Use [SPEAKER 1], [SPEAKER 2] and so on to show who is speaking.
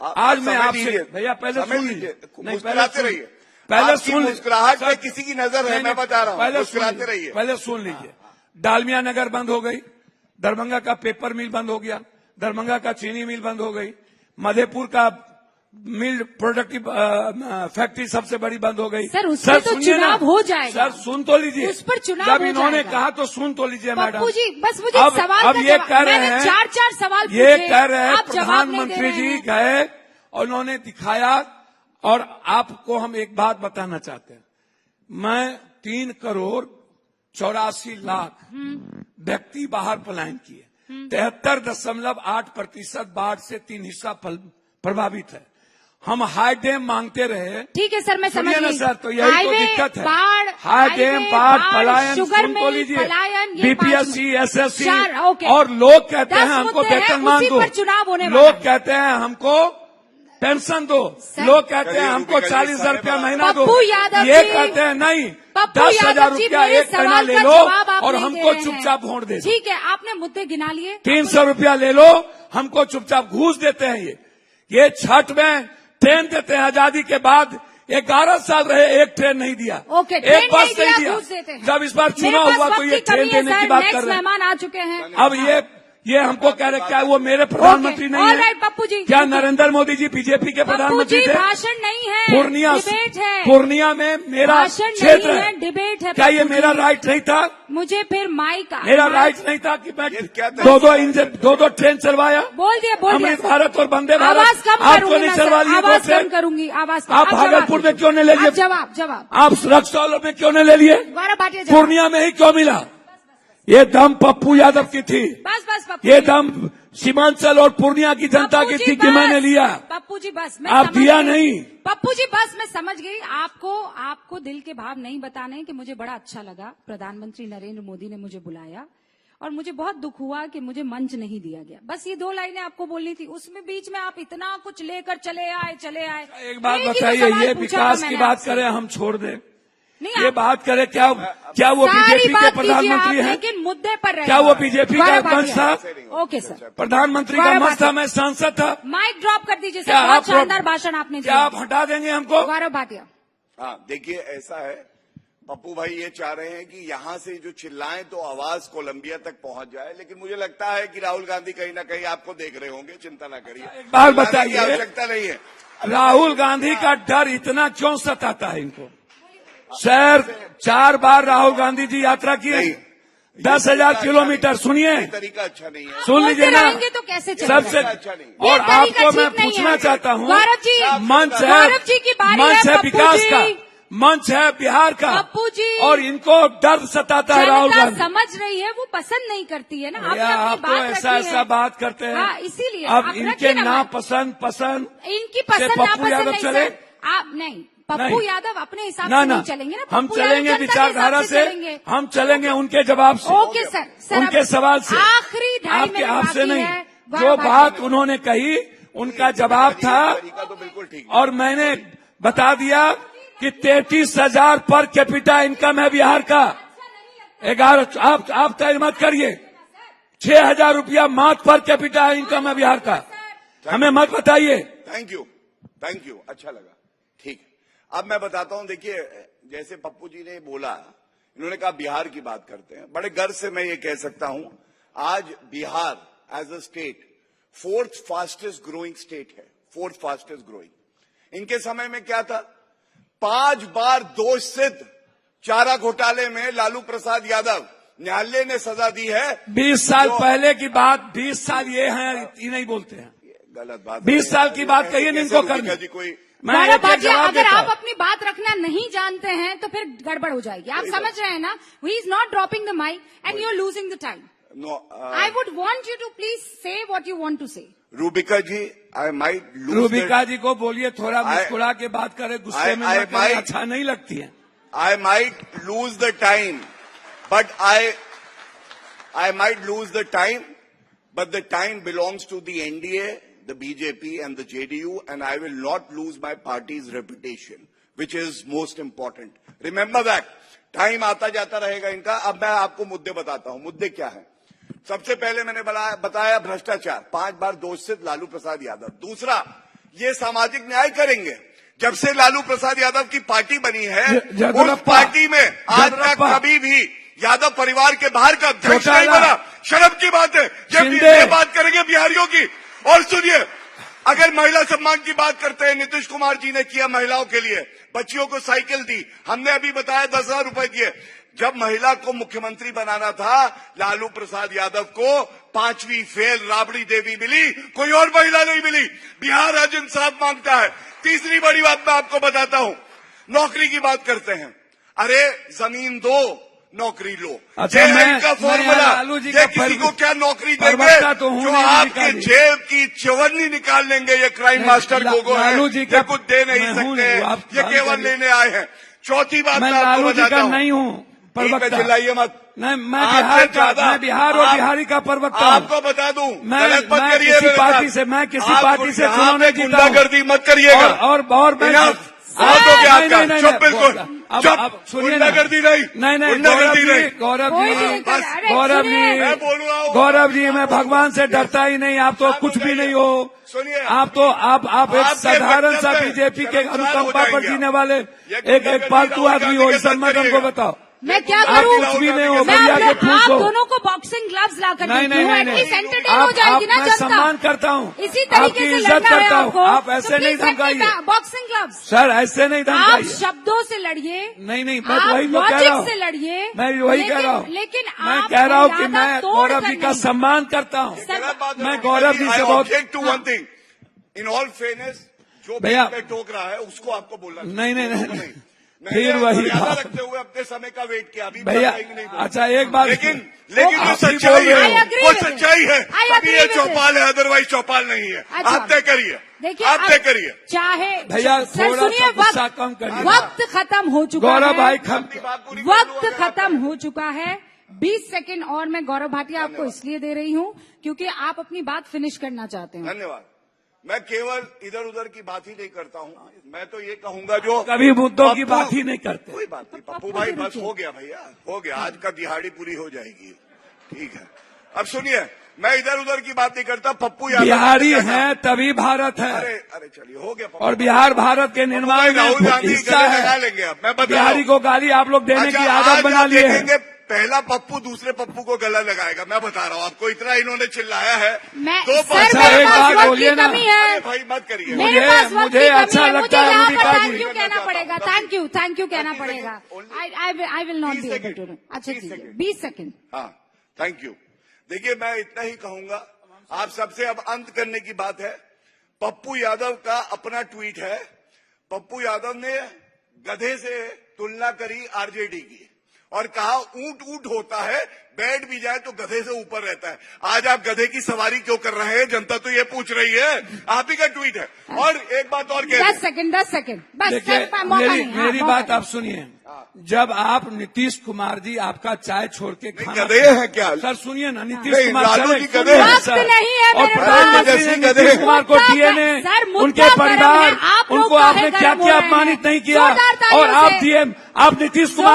[SPEAKER 1] आज मैं आपसे भैया पहले सुन लीजिए,
[SPEAKER 2] मुस्कुराते रहिए,
[SPEAKER 1] पहले सुन,
[SPEAKER 2] मुस्कुराहट में किसी की नजर है, मैं बता रहा हूँ,
[SPEAKER 1] पहले
[SPEAKER 2] मुस्कुराते रहिए।
[SPEAKER 1] पहले सुन लीजिए। डालमिया नगर बंद हो गई, दरभंगा का पेपर मिल बंद हो गया, दरभंगा का चीनी मिल बंद हो गई, मधेपुर का मिल प्रोडक्टिव फैक्ट्री सबसे बड़ी बंद हो गई।
[SPEAKER 3] सर उस पर तो चुनाव हो जाएगा।
[SPEAKER 1] सर सुन तो लीजिए,
[SPEAKER 3] उस पर चुनाव
[SPEAKER 1] जब इन्होंने कहा तो सुन तो लीजिए मैडम।
[SPEAKER 3] पप्पू जी बस मुझे सवाल
[SPEAKER 1] अब ये कह रहे हैं,
[SPEAKER 3] चार सवाल
[SPEAKER 1] ये कह रहे हैं प्रधानमंत्री जी गए और उन्होंने दिखाया। और आपको हम एक बात बताना चाहते हैं, मैं 3 करोड़ 84 लाख व्यक्ति बाहर पलायन किए, 73.8% बाढ़ से 3 हिस्सा प्रभावित है। हम हाई डैम मांगते रहे।
[SPEAKER 3] ठीक है सर, मैं समझ गई
[SPEAKER 1] सर, तो यही तो दिक्कत है। हाई डैम, बाढ़, पलायन, सुन तो लीजिए, बीपीएससी, एसएससी, और लोग कहते हैं हमको वेतनमान दो, लोग कहते हैं हमको पेंशन दो, लोग कहते हैं हमको 40,000 रुपया महीना दो, ये कहते हैं नहीं 10,000 रुपया एक महीना ले लो और हमको चुपचाप वोट दे।
[SPEAKER 3] ठीक है, आपने मुद्दे गिना लिए।
[SPEAKER 1] 300 रुपया ले लो, हमको चुपचाप घूस देते हैं। ये छठ में ट्रेन देते हैं, आजादी के बाद 11 साल रहे, एक ट्रेन नहीं दिया, एक बस नहीं दिया। जब इस बार चुनाव हुआ तो ये ट्रेन देने की बात कर रहे हैं।
[SPEAKER 3] मेहमान आ चुके हैं।
[SPEAKER 1] अब ये हमको कह रहे क्या वो मेरे प्रधानमंत्री नहीं है?
[SPEAKER 3] पप्पू जी,
[SPEAKER 1] क्या नरेंद्र मोदी जी बीजेपी के प्रधानमंत्री थे?
[SPEAKER 3] भाषण नहीं है,
[SPEAKER 1] पूर्णिया में मेरा क्षेत्र है,
[SPEAKER 3] डिबेट है।
[SPEAKER 1] क्या ये मेरा राइट नहीं था?
[SPEAKER 3] मुझे फिर माइक
[SPEAKER 1] मेरा राइट नहीं था कि मैं दो ट्रेन चलवाया?
[SPEAKER 3] बोल दिया
[SPEAKER 1] अमृत भारत और वंदे भारत आपको नहीं चलवा लिए?
[SPEAKER 3] आवाज कम करूंगी, आवाज
[SPEAKER 1] आप भागलपुर में क्यों नहीं ले लिए?
[SPEAKER 3] जवाब
[SPEAKER 1] आप रक्सौल में क्यों नहीं ले लिए? पूर्णिया में ही क्यों मिला? ये दम पप्पू यादव की थी,
[SPEAKER 3] बस पप्पू
[SPEAKER 1] ये दम सीमांचल और पूर्णिया की जनता की थी कि मैंने लिया।
[SPEAKER 3] पप्पू जी बस,
[SPEAKER 1] आप दिया नहीं।
[SPEAKER 3] पप्पू जी बस, मैं समझ गई। आपको दिल के भाव नहीं बताने कि मुझे बड़ा अच्छा लगा प्रधानमंत्री नरेंद्र मोदी ने मुझे बुलाया और मुझे बहुत दुख हुआ कि मुझे मंच नहीं दिया गया। बस ये 2 लाइनें आपको बोलनी थी, उसमें बीच में आप इतना कुछ लेकर चले आए।
[SPEAKER 1] एक बात बताइए, ये विकास की बात करें हम छोड़ दें, ये बात करें क्या वो बीजेपी के प्रधानमंत्री हैं?
[SPEAKER 3] लेकिन मुद्दे पर रहे।
[SPEAKER 1] क्या वो बीजेपी का मंच था?
[SPEAKER 3] ओके सर,
[SPEAKER 1] प्रधानमंत्री का मंच था, मैं सांसद था।
[SPEAKER 3] माइक ड्रॉप कर दीजिए सर, बहुत शानदार भाषण आपने दिया।
[SPEAKER 1] क्या आप हटा देंगे हमको?
[SPEAKER 3] गौरव भाटिया।
[SPEAKER 2] हाँ देखिए, ऐसा है पप्पू भाई, ये चाह रहे हैं कि यहाँ से जो चिल्लाएं तो आवाज कोलंबिया तक पहुंच जाए, लेकिन मुझे लगता है कि राहुल गांधी कहीं ना कहीं आपको देख रहे होंगे, चिंता ना करिए।
[SPEAKER 1] एक बात बताइए,
[SPEAKER 2] आवश्यकता नहीं है।
[SPEAKER 1] राहुल गांधी का डर इतना क्यों सताता है इनको? सर 4 बार राहुल गांधी जी यात्रा किए, 10,000 किलोमीटर। सुनिए,
[SPEAKER 2] तरीका अच्छा नहीं है,
[SPEAKER 3] सुन लीजिए ना, तो कैसे
[SPEAKER 1] सबसे
[SPEAKER 2] अच्छा नहीं।
[SPEAKER 1] और आपको मैं पूछना चाहता हूँ, मंच है विकास का, मंच है बिहार का,
[SPEAKER 3] पप्पू जी, और
[SPEAKER 1] इनको डर सताता है राहुल गांधी।
[SPEAKER 3] समझ रही है, वो पसंद नहीं करती है ना।
[SPEAKER 1] आप तो ऐसा बात करते हैं,
[SPEAKER 3] इसीलिए
[SPEAKER 1] अब इनके नापसंद
[SPEAKER 3] इनकी पसंद नापसंद
[SPEAKER 1] चले
[SPEAKER 3] आप नहीं। पप्पू यादव अपने हिसाब से नहीं चलेंगे ना,
[SPEAKER 1] हम चलेंगे विचारधारा से, हम चलेंगे उनके जवाब से।
[SPEAKER 3] ओके सर,
[SPEAKER 1] उनके सवाल से,
[SPEAKER 3] आखिरी
[SPEAKER 1] आपसे नहीं। जो बात उन्होंने कही उनका जवाब था, और मैंने बता दिया कि 33,000 पर कैपिटा इनकम है बिहार का। 11 आप तय मत करिए, 6,000 रुपया मात्र पर कैपिटा इनकम है बिहार का। हमें मत बताइए।
[SPEAKER 2] थैंक यू, अच्छा लगा, ठीक है। अब मैं बताता हूं, देखिए जैसे पप्पू जी ने बोला, इन्होंने कहा बिहार की बात करते हैं, बड़े गर्व से मैं ये कह सकता हूं, आज Bihar as a state 4th fastest growing state है, 4th फास्टेस्ट ग्रोइंग। इनके समय में क्या था? 5 बार दोष सिद्ध चारा घोटाले में लालू प्रसाद यादव, न्यायालय ने सजा दी है।
[SPEAKER 1] 20 साल पहले की बात, 20 साल ये हैं, ये नहीं बोलते हैं,
[SPEAKER 2] गलत बात।
[SPEAKER 1] 20 साल की बात कहिए इनको करने
[SPEAKER 2] जी कोई।
[SPEAKER 3] अगर आप अपनी बात रखना नहीं जानते हैं तो फिर गड़बड़ हो जाएगी। आप समझ रहे हैं ना? He is not dropping the mic and you are losing the time. I would want you to please say what you want to say.
[SPEAKER 2] Rubika ji, I might lose.
[SPEAKER 1] Rubika ji को बोलिए थोड़ा मुस्कुरा के बात करे, गुस्से में अच्छा नहीं लगती है।
[SPEAKER 2] I might lose the time, but I might lose the time, but the time belongs to the NDA, the BJP and the JDU, and I will not lose my party's reputation, which is most important. Remember that. Time आता जाता रहेगा इनका। अब मैं आपको मुद्दे बताता हूं। मुद्दे क्या है? सबसे पहले मैंने बताया भ्रष्टाचार, 5 बार दोष सिद्ध लालू प्रसाद यादव। दूसरा, ये सामाजिक न्याय करेंगे। जब से लालू प्रसाद यादव की पार्टी बनी है, उस पार्टी में आज तक कभी भी यादव परिवार के बाहर का अध्यक्ष नहीं बना। शर्म की बात है जब ये बात करेंगे बिहारियों की। और सुनिए, अगर महिला सम्मान की बात करते हैं, नीतीश कुमार जी ने किया महिलाओं के लिए, बच्चियों को साइकिल दी, हमने अभी बताया 10,000 रुपए दिए। जब महिला को मुख्यमंत्री बनाना था, लालू प्रसाद यादव को 5वीं फेल राबड़ी देवी मिली, कोई और महिला नहीं मिली। बिहार आज इंसाफ मांगता है। तीसरी बड़ी बात मैं आपको बताता हूं, नौकरी की बात करते हैं। अरे जमीन दो, नौकरी लो।
[SPEAKER 1] अच्छा,
[SPEAKER 2] इनका फॉर्मूला, ये किसी को क्या नौकरी देंगे जो आपके जेब की चवन्नी निकाल लेंगे। ये क्राइम मास्टर गोगो है, ये कुछ दे नहीं सकते, ये केवल लेने आए हैं। चौथी बात मैं आपको बताता हूं,
[SPEAKER 1] नहीं हूँ प्रवक्ता,
[SPEAKER 2] चिल्लाइए मत।
[SPEAKER 1] नहीं, मैं बिहार और बिहारी का प्रवक्ता हूँ।
[SPEAKER 2] आपको बता दूं,
[SPEAKER 1] मैं किसी पार्टी से चुनाव नहीं जीता।
[SPEAKER 2] गुंडागर्दी मत करिएगा।
[SPEAKER 1] और
[SPEAKER 2] चुप, बिल्कुल चुप। गुंडागर्दी नहीं, गुंडागर्दी नहीं।
[SPEAKER 1] गौरव जी, मैं भगवान से डरता ही नहीं। आप तो कुछ भी नहीं हो।
[SPEAKER 2] सुनिए,
[SPEAKER 1] आप एक साधारण सा बीजेपी के अनुकंपा पर जीने वाले एक पालतू आदमी हो। इस सम्मान हमको बताओ,
[SPEAKER 3] मैं क्या करूं?
[SPEAKER 1] कुछ भी नहीं हो।
[SPEAKER 3] मैं आप दोनों को बॉक्सिंग ग्लव्स ला कर
[SPEAKER 1] नहीं,
[SPEAKER 3] एंटरटेन हो जाएगी ना
[SPEAKER 1] मैं
[SPEAKER 3] जनता।
[SPEAKER 1] सम्मान करता हूँ,
[SPEAKER 3] इसी तरीके से
[SPEAKER 1] इज्जत करता हूँ। आप ऐसे नहीं धमकाइए
[SPEAKER 3] बॉक्सिंग ग्लव्स।
[SPEAKER 1] सर, ऐसे नहीं धमकाइए।
[SPEAKER 3] आप शब्दों से लड़िए।
[SPEAKER 1] नहीं, मैं वही तो कह रहा हूँ।
[SPEAKER 3] से लड़िए।
[SPEAKER 1] मैं वही कह रहा हूँ।
[SPEAKER 3] लेकिन
[SPEAKER 1] मैं कह रहा हूँ कि मैं गौरव जी का सम्मान करता हूँ। मैं गौरव जी से बहुत
[SPEAKER 2] इन ऑल फेयरनेस, जो
[SPEAKER 1] भैया
[SPEAKER 2] टोक रहा है उसको आपको बोलना
[SPEAKER 1] नहीं। फिर वही
[SPEAKER 2] बात रखते हुए अपने समय का वेट किया। अभी
[SPEAKER 1] भैया, अच्छा एक बात,
[SPEAKER 2] लेकिन जो सच्चाई है वो सच्चाई है। अभी ये चौपाल है, अदरवाइज चौपाल नहीं है। आप तय करिए, आप तय करिए।
[SPEAKER 3] चाहे
[SPEAKER 1] भैया थोड़ा सा गुस्सा कम करिए।
[SPEAKER 3] वक्त खत्म हो चुका है।
[SPEAKER 1] गौरव भाई,
[SPEAKER 3] वक्त खत्म हो चुका है। 20 सेकंड और मैं गौरव भाटिया आपको इसलिए दे रही हूँ क्योंकि आप अपनी बात फिनिश करना चाहते हैं।
[SPEAKER 2] धन्यवाद। मैं केवल इधर उधर की बात ही नहीं करता हूँ। मैं तो ये कहूंगा जो
[SPEAKER 1] कभी मुद्दों की बात ही नहीं करते।
[SPEAKER 2] कोई बात नहीं पप्पू भाई, बस हो गया भैया, हो गया। आज का दिहाड़ी पूरी हो जाएगी, ठीक है। अब सुनिए, मैं इधर उधर की बात नहीं करता। पप्पू यादव
[SPEAKER 1] बिहारी है तभी भारत है।
[SPEAKER 2] अरे चलिए, हो गया।
[SPEAKER 1] और बिहार भारत के निर्माण में हिस्सा है।
[SPEAKER 2] लेंगे अब मैं
[SPEAKER 1] बिहारी को गाली आप लोग देने की आदत बना लिए हैं।
[SPEAKER 2] पहला पप्पू दूसरे पप्पू को गला लगाएगा, मैं बता रहा हूँ आपको। इतना इन्होंने चिल्लाया है।
[SPEAKER 1] एक बात बोलिए ना
[SPEAKER 2] भाई, मत करिए।
[SPEAKER 1] मुझे अच्छा लगता है
[SPEAKER 3] थैंक यू कहना पड़ेगा। थैंक यू कहना पड़ेगा। I will not be able to. अच्छा, 20 सेकंड।
[SPEAKER 2] हाँ, थैंक यू। देखिए, मैं इतना ही कहूंगा। आप सबसे अब अंत करने की बात है। पप्पू यादव का अपना ट्वीट है। पप्पू यादव ने गधे से तुलना करी आरजेडी की और कहा ऊंट ऊंट होता है, बैठ भी जाए तो गधे से ऊपर रहता है। आज आप गधे की सवारी क्यों कर रहे हैं? जनता तो ये पूछ रही है। आप ही का ट्वीट है। और एक बात और कह
[SPEAKER 3] 10 सेकंड बस।
[SPEAKER 1] मेरी बात आप सुनिए। जब आप नीतीश कुमार जी आपका चाय छोड़ के
[SPEAKER 2] गधे हैं क्या?
[SPEAKER 1] सर सुनिए ना, नीतीश कुमार
[SPEAKER 2] गधे हैं
[SPEAKER 3] सर। नहीं है
[SPEAKER 1] और प्रधानमंत्री नीतीश कुमार को डीएनए, उनके परिवार, उनको आपने क्या अपमानित नहीं किया। और आप नीतीश कुमार